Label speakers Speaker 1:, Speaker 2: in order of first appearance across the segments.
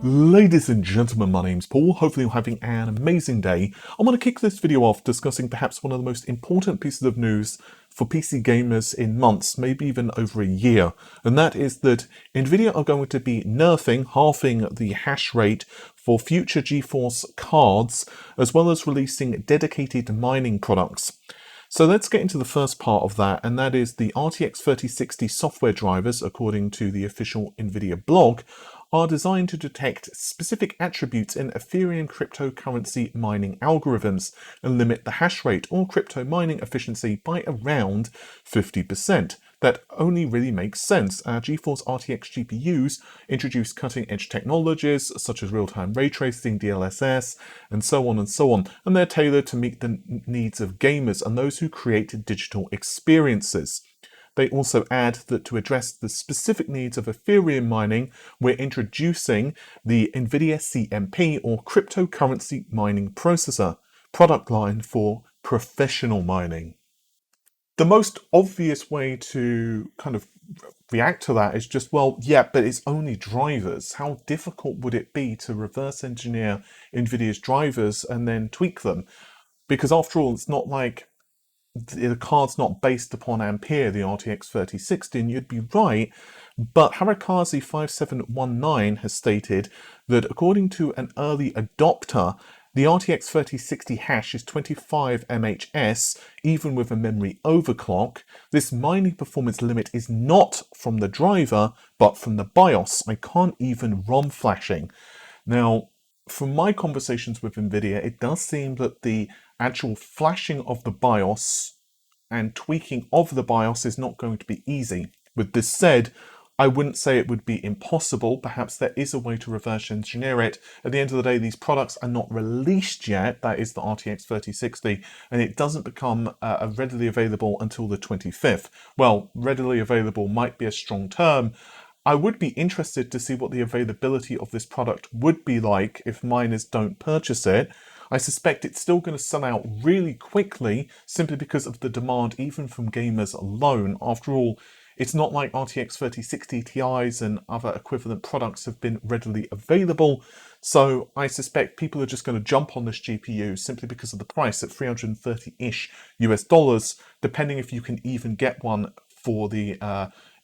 Speaker 1: Ladies and gentlemen, my name's Paul. Hopefully you're having an amazing day. I want to kick this video off discussing perhaps one of the most important pieces of news for PC gamers in months, maybe even over a year. And that is that Nvidia are going to be halving the hash rate for future Geforce cards, as well as releasing dedicated mining products. So let's get into the first part of that, and that is the RTX 3060 software drivers, according to the official Nvidia blog, are designed to detect specific attributes in Ethereum cryptocurrency mining algorithms and limit the hash rate or crypto mining efficiency by around 50%. That only really makes sense. Our Geforce RTX GPUs introduce cutting-edge technologies such as real-time ray tracing, DLSS, and so on, and they're tailored to meet the needs of gamers and those who create digital experiences. They also add that to address the specific needs of Ethereum mining, we're introducing the Nvidia CMP or cryptocurrency mining processor product line for professional mining. The most obvious way to kind of react to that is just, well, yeah, but it's only drivers. How difficult would it be to reverse engineer Nvidia's drivers and then tweak them? Because after all, it's not like the card's not based upon Ampere, the RTX 3060, and you'd be right, but Harakazi 5719 has stated that according to an early adopter, the RTX 3060 hash is 25 MHz, even with a memory overclock. This mining performance limit is not from the driver, but from the BIOS. I can't even ROM flashing. Now, from my conversations with Nvidia, it does seem that the actual flashing of the BIOS and tweaking of the BIOS is not going to be easy. With this said, I wouldn't say it would be impossible. Perhaps there is a way to reverse engineer it. At the end of the day, these products are not released yet. That is the RTX 3060, and it doesn't become readily available until the 25th. Well, readily available might be a strong term. I would be interested to see what the availability of this product would be like if miners don't purchase it. I suspect it's still going to sell out really quickly simply because of the demand even from gamers alone. After all, it's not like RTX 3060 Ti's and other equivalent products have been readily available. So I suspect people are just going to jump on this GPU simply because of the price at 330-ish US dollars, depending if you can even get one for the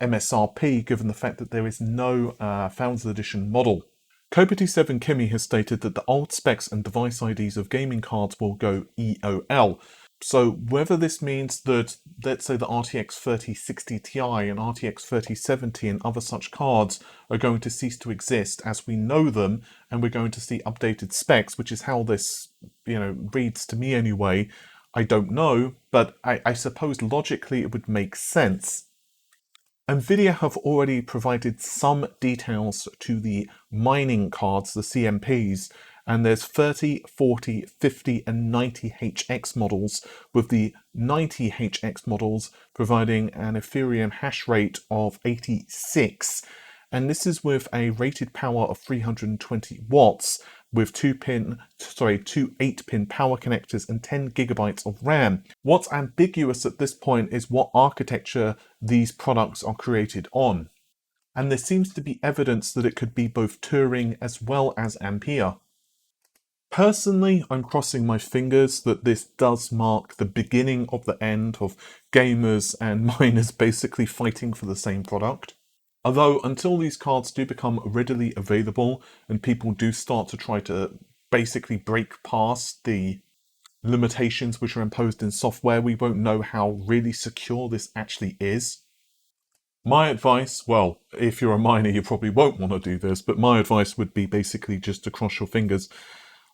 Speaker 1: MSRP, given the fact that there is no Founders Edition model. Copity7 Kimmy has stated that the old specs and device IDs of gaming cards will go EOL. So whether this means that, let's say, the RTX 3060 Ti and RTX 3070 and other such cards are going to cease to exist as we know them, and we're going to see updated specs, which is how this, reads to me anyway, I don't know, but I suppose logically it would make sense. Nvidia have already provided some details to the mining cards, the CMPs, and there's 30, 40, 50 and 90 HX models, with the 90 HX models providing an Ethereum hash rate of 86. And this is with a rated power of 320 watts, with two 8-pin power connectors and 10 gigabytes of RAM. What's ambiguous at this point is what architecture these products are created on. And there seems to be evidence that it could be both Turing as well as Ampere. Personally, I'm crossing my fingers that this does mark the beginning of the end of gamers and miners basically fighting for the same product. Although, until these cards do become readily available and people do start to try to basically break past the limitations which are imposed in software, we won't know how really secure this actually is. My advice, well, if you're a miner, you probably won't want to do this, but my advice would be basically just to cross your fingers.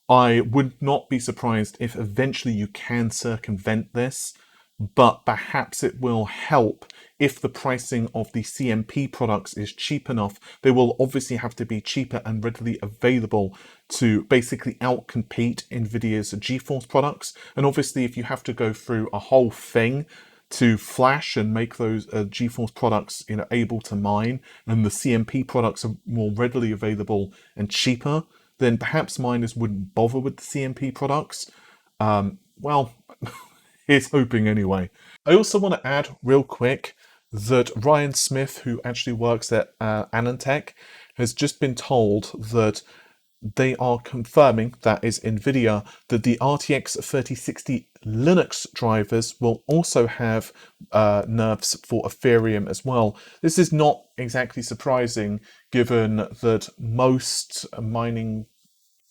Speaker 1: I would not be surprised if eventually you can circumvent this, but perhaps it will help if the pricing of the CMP products is cheap enough. They will obviously have to be cheaper and readily available to basically outcompete Nvidia's GeForce products. And obviously, if you have to go through a whole thing to flash and make those GeForce products able to mine, and the CMP products are more readily available and cheaper, then perhaps miners wouldn't bother with the CMP products. Well, here's hoping anyway. I also want to add real quick that Ryan Smith, who actually works at Anantech, has just been told that they are confirming, that is Nvidia, that the RTX 3060 Linux drivers will also have NERFs for Ethereum as well. This is not exactly surprising given that most mining,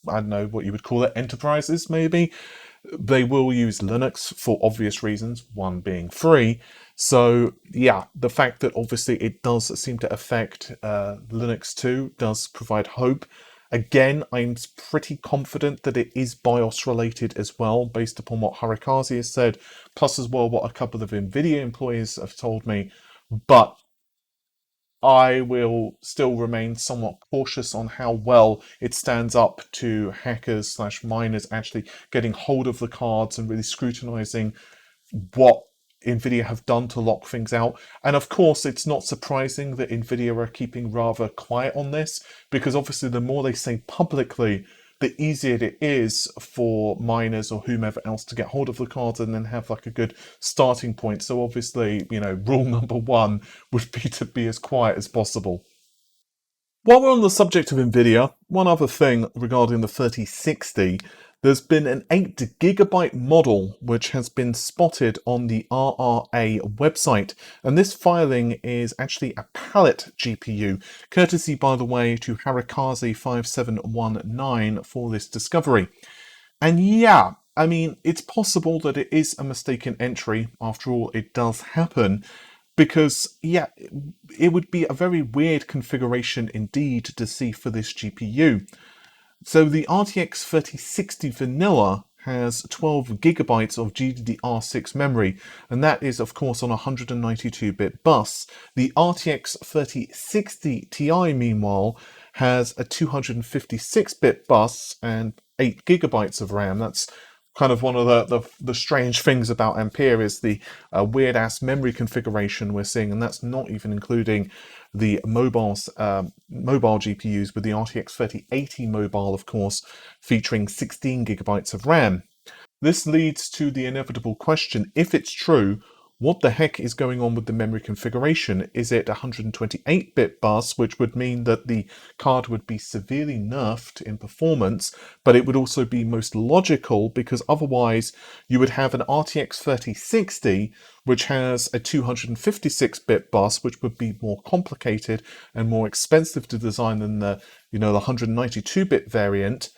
Speaker 1: I don't know what you would call it, enterprises maybe, they will use Linux for obvious reasons, one being free. So yeah, the fact that obviously it does seem to affect Linux too does provide hope. Again, I'm pretty confident that it is BIOS related as well, based upon what Harikaze has said, plus as well what a couple of Nvidia employees have told me. But I will still remain somewhat cautious on how well it stands up to hackers slash miners actually getting hold of the cards and really scrutinizing what Nvidia have done to lock things out. And of course, it's not surprising that Nvidia are keeping rather quiet on this, because obviously the more they say publicly, the easier it is for miners or whomever else to get hold of the cards and then have like a good starting point. So obviously, rule number one would be to be as quiet as possible. While we're on the subject of Nvidia, one other thing regarding the 3060, there's been an 8GB model which has been spotted on the RRA website, and this filing is actually a pallet GPU, courtesy by the way to Harikaze 5719 for this discovery. And yeah, I mean, it's possible that it is a mistaken entry. After all, it does happen. Because, yeah, it would be a very weird configuration indeed to see for this GPU. So the RTX 3060 Vanilla has 12GB of GDDR6 memory, and that is of course on a 192-bit bus. The RTX 3060 Ti, meanwhile, has a 256-bit bus and 8GB of RAM. That's kind of one of the strange things about Ampere is the weird ass memory configuration we're seeing, and that's not even including the mobile GPUs with the RTX 3080 mobile, of course, featuring 16GB of RAM. This leads to the inevitable question, if it's true, what the heck is going on with the memory configuration? Is it a 128-bit bus, which would mean that the card would be severely nerfed in performance, but it would also be most logical because otherwise you would have an RTX 3060, which has a 256-bit bus, which would be more complicated and more expensive to design than the 192-bit variant,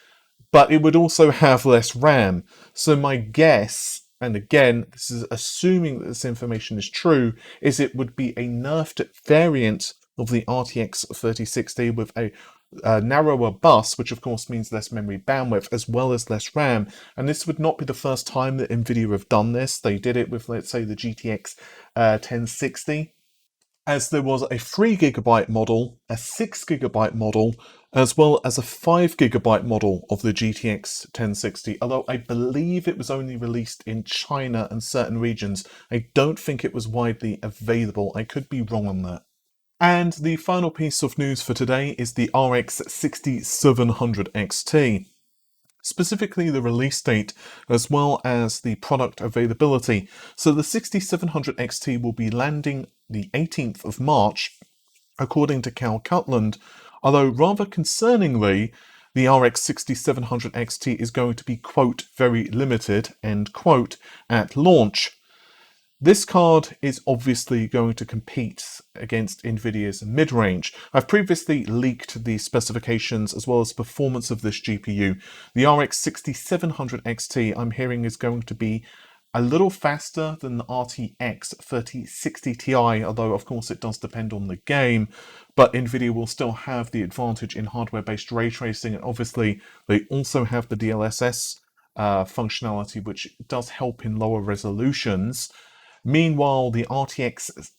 Speaker 1: but it would also have less RAM. So my guess, and again, this is assuming that this information is true, is it would be a nerfed variant of the RTX 3060 with a narrower bus, which of course means less memory bandwidth as well as less RAM. And this would not be the first time that Nvidia have done this. They did it with, let's say, the GTX 1060. As there was a 3GB model, a 6GB model, as well as a 5GB model of the GTX 1060, although I believe it was only released in China and certain regions. I don't think it was widely available. I could be wrong on that. And the final piece of news for today is the RX 6700 XT. Specifically the release date as well as the product availability. So the 6700 XT will be landing the 18th of March, according to Cal Cutland, although rather concerningly, the RX 6700 XT is going to be, quote, very limited, end quote, at launch. This card is obviously going to compete against Nvidia's mid-range. I've previously leaked the specifications as well as performance of this GPU. The RX 6700 XT I'm hearing is going to be a little faster than the RTX 3060 Ti, although of course it does depend on the game, but Nvidia will still have the advantage in hardware-based ray tracing, and obviously they also have the DLSS functionality, which does help in lower resolutions. Meanwhile, the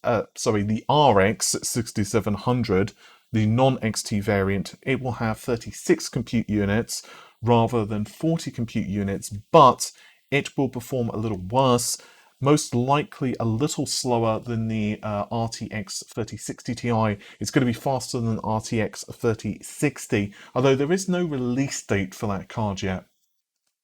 Speaker 1: the RX 6700, the non-XT variant, it will have 36 compute units rather than 40 compute units, but it will perform a little worse, most likely a little slower than the RTX 3060 Ti. It's going to be faster than RTX 3060, although there is no release date for that card yet.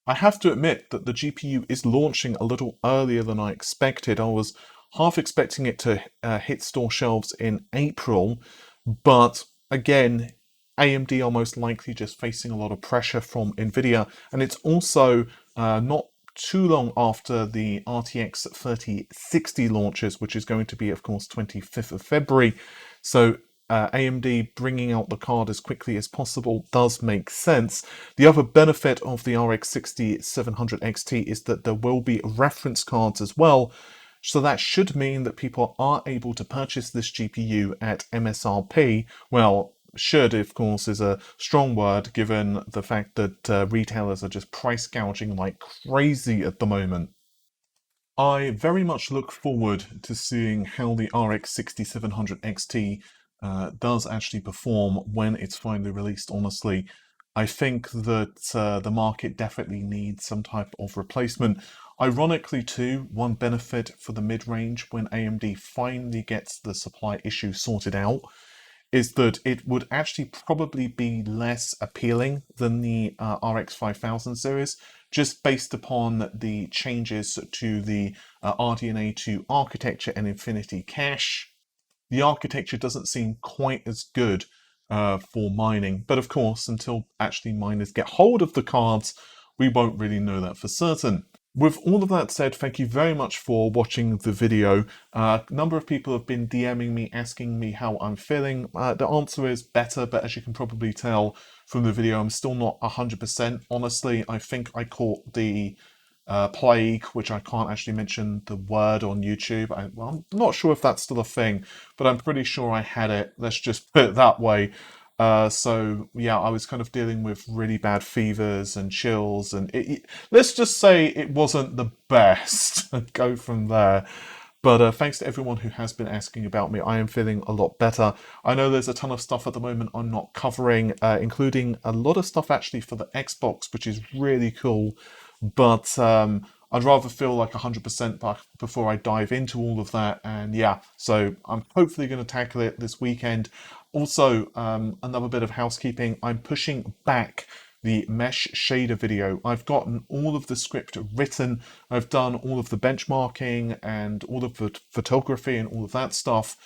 Speaker 1: I have to admit that the GPU is launching a little earlier than I expected. I was half expecting it to hit store shelves in April, but again, AMD are most likely just facing a lot of pressure from Nvidia, and it's also not too long after the RTX 3060 launches, which is going to be, of course, 25th of February. So AMD bringing out the card as quickly as possible does make sense. The other benefit of the RX 6700 XT is that there will be reference cards as well. So that should mean that people are able to purchase this GPU at MSRP. Well, should, of course, is a strong word given the fact that retailers are just price gouging like crazy at the moment. I very much look forward to seeing how the RX 6700 XT does actually perform when it's finally released, honestly. I think that the market definitely needs some type of replacement. Ironically too, one benefit for the mid-range when AMD finally gets the supply issue sorted out is that it would actually probably be less appealing than the RX 5000 series, just based upon the changes to the RDNA 2 architecture and Infinity Cache. The architecture doesn't seem quite as good for mining, but of course, until actually miners get hold of the cards, we won't really know that for certain. With all of that said, thank you very much for watching the video. A number of people have been DMing me, asking me how I'm feeling. The answer is better, but as you can probably tell from the video, I'm still not 100%. Honestly, I think I caught the plague, which I can't actually mention the word on YouTube. Well, I'm not sure if that's still a thing, but I'm pretty sure I had it. Let's just put it that way. So yeah, I was kind of dealing with really bad fevers and chills, and let's just say it wasn't the best. And go from there. But thanks to everyone who has been asking about me. I am feeling a lot better. I know there's a ton of stuff at the moment I'm not covering, including a lot of stuff actually for the Xbox, which is really cool. But I'd rather feel like 100% back before I dive into all of that. And yeah, so I'm hopefully going to tackle it this weekend. Also, another bit of housekeeping, I'm pushing back the mesh shader video. I've gotten all of the script written, I've done all of the benchmarking and all of the photography and all of that stuff,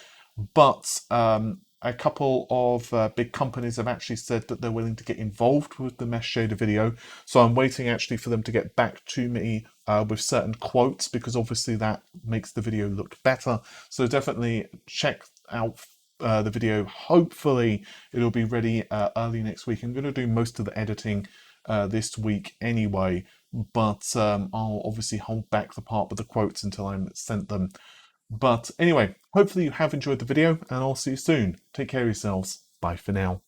Speaker 1: but a couple of big companies have actually said that they're willing to get involved with the mesh shader video, so I'm waiting actually for them to get back to me with certain quotes, because obviously that makes the video look better. So definitely check out the video. Hopefully it'll be ready early next week. I'm going to do most of the editing this week anyway, but I'll obviously hold back the part with the quotes until I'm sent them. But anyway, hopefully you have enjoyed the video, and I'll see you soon. Take care of yourselves. Bye for now.